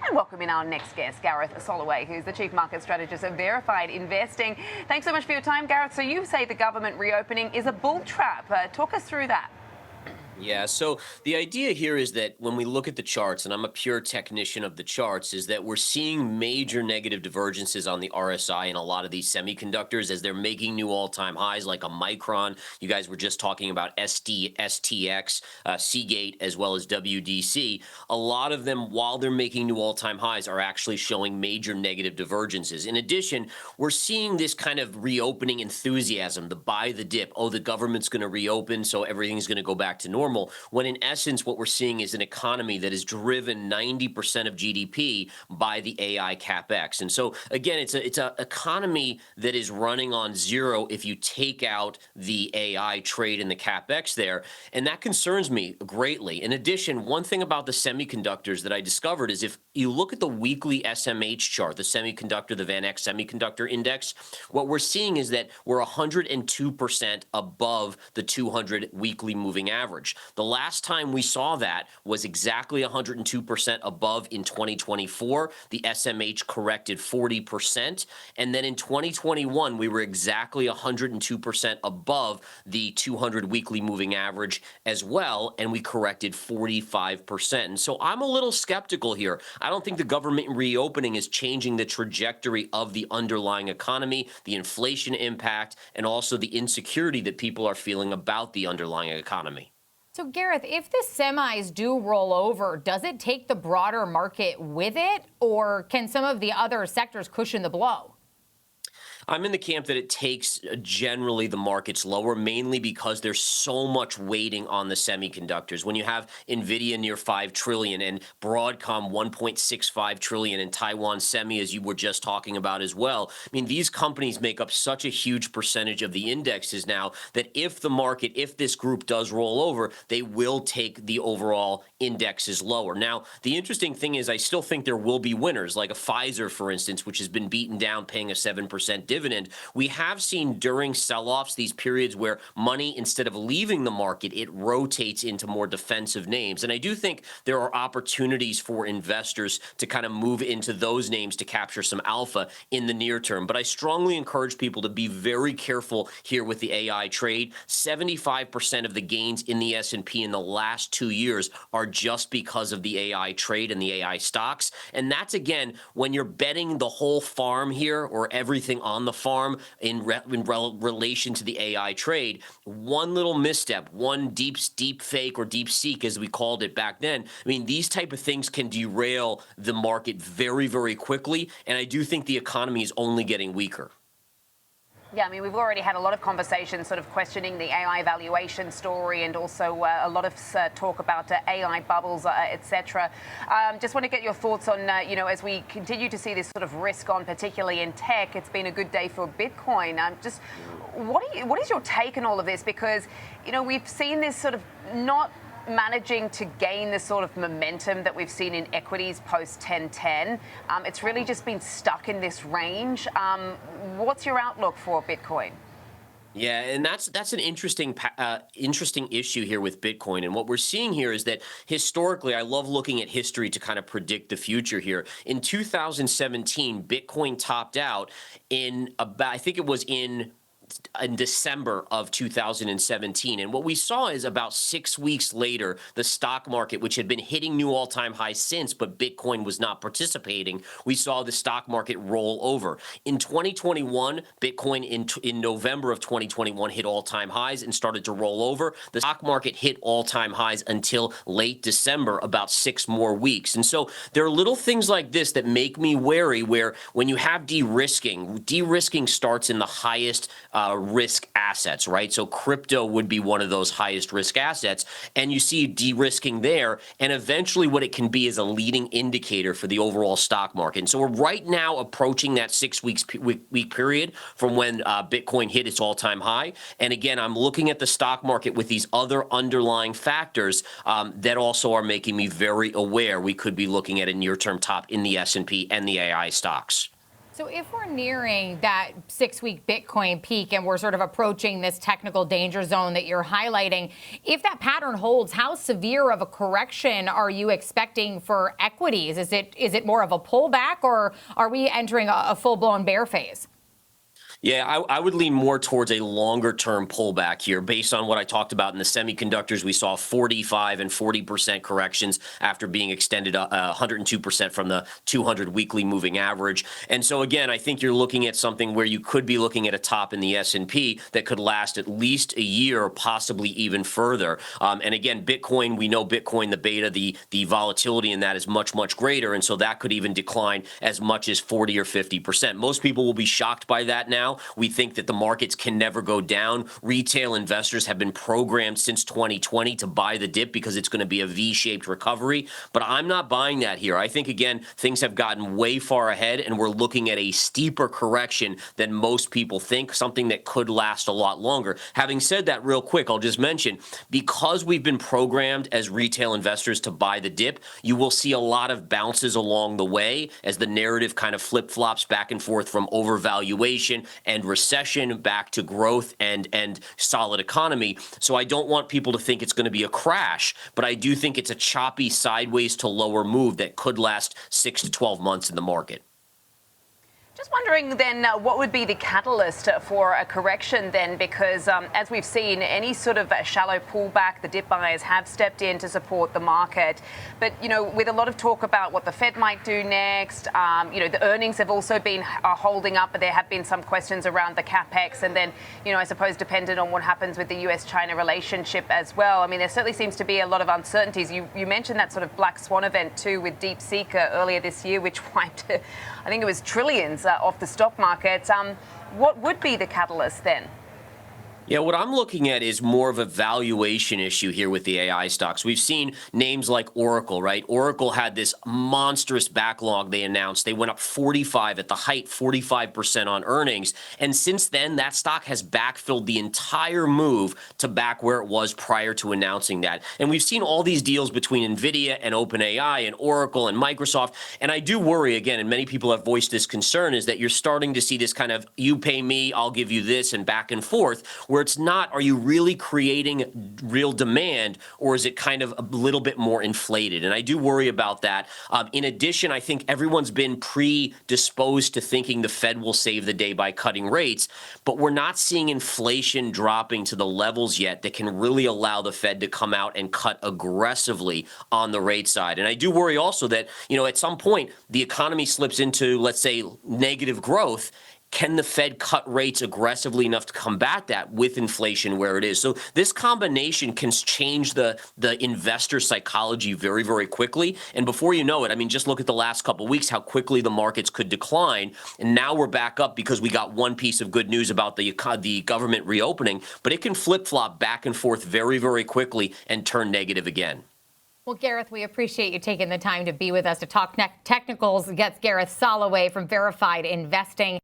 And welcome in our next guest, Gareth Soloway, who's the Chief Market Strategist at Verified Investing. Thanks so much for your time, Gareth. So you say the government reopening is a bull trap. Talk us through that. Yeah, so the idea here is that when we look at the charts, and I'm a pure technician of the charts, is that we're seeing major negative divergences on the RSI and a lot of these semiconductors as they're making new all-time highs, like a Micron. You guys were just talking about STX, Seagate, as well as WDC. A lot of them, while they're making new all-time highs, are actually showing major negative divergences. In addition, we're seeing this kind of reopening enthusiasm, the buy the dip. Oh, the government's going to reopen, so everything's going to go back to normal. When in essence, what we're seeing is an economy that is driven 90% of GDP by the AI CapEx. And so again, it's a economy that is running on zero if you take out the AI trade and the CapEx there. And that concerns me greatly. In addition, one thing about the semiconductors that I discovered is if you look at the weekly SMH chart, the semiconductor, the Van Eck Semiconductor Index, what we're seeing is that we're 102% above the 200 weekly moving average. The last time we saw that was exactly 102% above in 2024. The SMH corrected 40%. And then in 2021, we were exactly 102% above the 200 weekly moving average as well, and we corrected 45%. And so I'm a little skeptical here. I don't think the government reopening is changing the trajectory of the underlying economy, the inflation impact, and also the insecurity that people are feeling about the underlying economy. So, Gareth, if the semis do roll over, does it take the broader market with it, or can some of the other sectors cushion the blow? I'm in the camp that it takes generally the markets lower, mainly because there's so much weighting on the semiconductors. When you have NVIDIA near 5 trillion and Broadcom 1.65 trillion and Taiwan Semi, as you were just talking about as well, I mean, these companies make up such a huge percentage of the indexes now that if the market, if this group does roll over, they will take the overall indexes lower. Now, the interesting thing is I still think there will be winners, like a Pfizer, for instance, which has been beaten down paying a 7% dividend. We have seen during sell-offs these periods where money, instead of leaving the market, it rotates into more defensive names. And I do think there are opportunities for investors to kind of move into those names to capture some alpha in the near term. But I strongly encourage people to be very careful here with the AI trade. 75% of the gains in the S&P in the last 2 years are just because of the AI trade and the AI stocks. And that's, again, when you're betting the whole farm here or everything on the farm in relation to the AI trade, one little misstep, one deep fake or deep seek, as we called it back then, I mean, these type of things can derail the market very, very quickly. And I do think the economy is only getting weaker. Yeah, I mean, we've already had a lot of conversations sort of questioning the AI valuation story and also a lot of talk about AI bubbles, etc. Just want to get your thoughts on, as we continue to see this sort of risk on, particularly in tech, it's been a good day for Bitcoin. Just what is your take on all of this? Because, we've seen this sort of not managing to gain the sort of momentum that we've seen in equities post 1010. It's really just been stuck in this range. What's your outlook for Bitcoin? Yeah, and that's an interesting issue here with Bitcoin. And what we're seeing here is that historically, I love looking at history to kind of predict the future here. In 2017, Bitcoin topped out in about, I think it was in December of 2017. And what we saw is about 6 weeks later, the stock market, which had been hitting new all-time highs since, but Bitcoin was not participating, we saw the stock market roll over. In 2021, Bitcoin in November of 2021 hit all-time highs and started to roll over. The stock market hit all-time highs until late December, about 6 more weeks. And so there are little things like this that make me wary, where when you have de-risking starts in the highest risk assets, right? So crypto would be one of those highest risk assets, and you see de-risking there, and eventually what it can be is a leading indicator for the overall stock market. And so we're right now approaching that 6 week period from when Bitcoin hit its all-time high. And again, I'm looking at the stock market with these other underlying factors that also are making me very aware we could be looking at a near-term top in the S&P and the AI stocks. So if we're nearing that 6-week Bitcoin peak and we're sort of approaching this technical danger zone that you're highlighting, if that pattern holds, how severe of a correction are you expecting for equities? Is it more of a pullback, or are we entering a full-blown bear phase? Yeah, I would lean more towards a longer term pullback here based on what I talked about in the semiconductors. We saw 45 and 40% corrections after being extended 102% from the 200 weekly moving average. And so again, I think you're looking at something where you could be looking at a top in the S&P that could last at least a year or possibly even further. And again, Bitcoin, we know Bitcoin, the beta, the volatility in that is much, much greater. And so that could even decline as much as 40 or 50%. Most people will be shocked by that now. We think that the markets can never go down. Retail investors have been programmed since 2020 to buy the dip because it's going to be a V-shaped recovery. But I'm not buying that here. I think, again, things have gotten way far ahead, and we're looking at a steeper correction than most people think, something that could last a lot longer. Having said that, real quick, I'll just mention, because we've been programmed as retail investors to buy the dip, you will see a lot of bounces along the way as the narrative kind of flip-flops back and forth from overvaluation and recession back to growth and solid economy. So I don't want people to think it's going to be a crash, but I do think it's a choppy sideways to lower move that could last 6 to 12 months in the market. Just wondering then, what would be the catalyst for a correction then? Because as we've seen, any sort of shallow pullback, the dip buyers have stepped in to support the market. But, you know, with a lot of talk about what the Fed might do next, you know, the earnings have also been holding up, but there have been some questions around the capex. And then, you know, I suppose dependent on what happens with the US-China relationship as well. I mean, there certainly seems to be a lot of uncertainties. You mentioned that sort of black swan event too with DeepSeek earlier this year, which wiped, I think it was trillions off the stock market. What would be the catalyst then? Yeah, what I'm looking at is more of a valuation issue here with the AI stocks. We've seen names like Oracle, right? Oracle had this monstrous backlog they announced. They went up 45 at the height, 45% on earnings. And since then, that stock has backfilled the entire move to back where it was prior to announcing that. And we've seen all these deals between NVIDIA and OpenAI and Oracle and Microsoft. And I do worry, again, and many people have voiced this concern, is that you're starting to see this kind of you pay me, I'll give you this, and back and forth, where it's not, are you really creating real demand, or is it kind of a little bit more inflated? And I do worry about that. In addition, I think everyone's been predisposed to thinking the Fed will save the day by cutting rates, but we're not seeing inflation dropping to the levels yet that can really allow the Fed to come out and cut aggressively on the rate side. And I do worry also that, you know, at some point the economy slips into, let's say, negative growth. Can the Fed cut rates aggressively enough to combat that with inflation where it is? So this combination can change the investor psychology very, very quickly. And before you know it, I mean, just look at the last couple of weeks, how quickly the markets could decline. And now we're back up because we got one piece of good news about the government reopening, but it can flip-flop back and forth very, very quickly and turn negative again. Well, Gareth, we appreciate you taking the time to be with us to talk technicals. Gets Gareth Soloway from Verified Investing.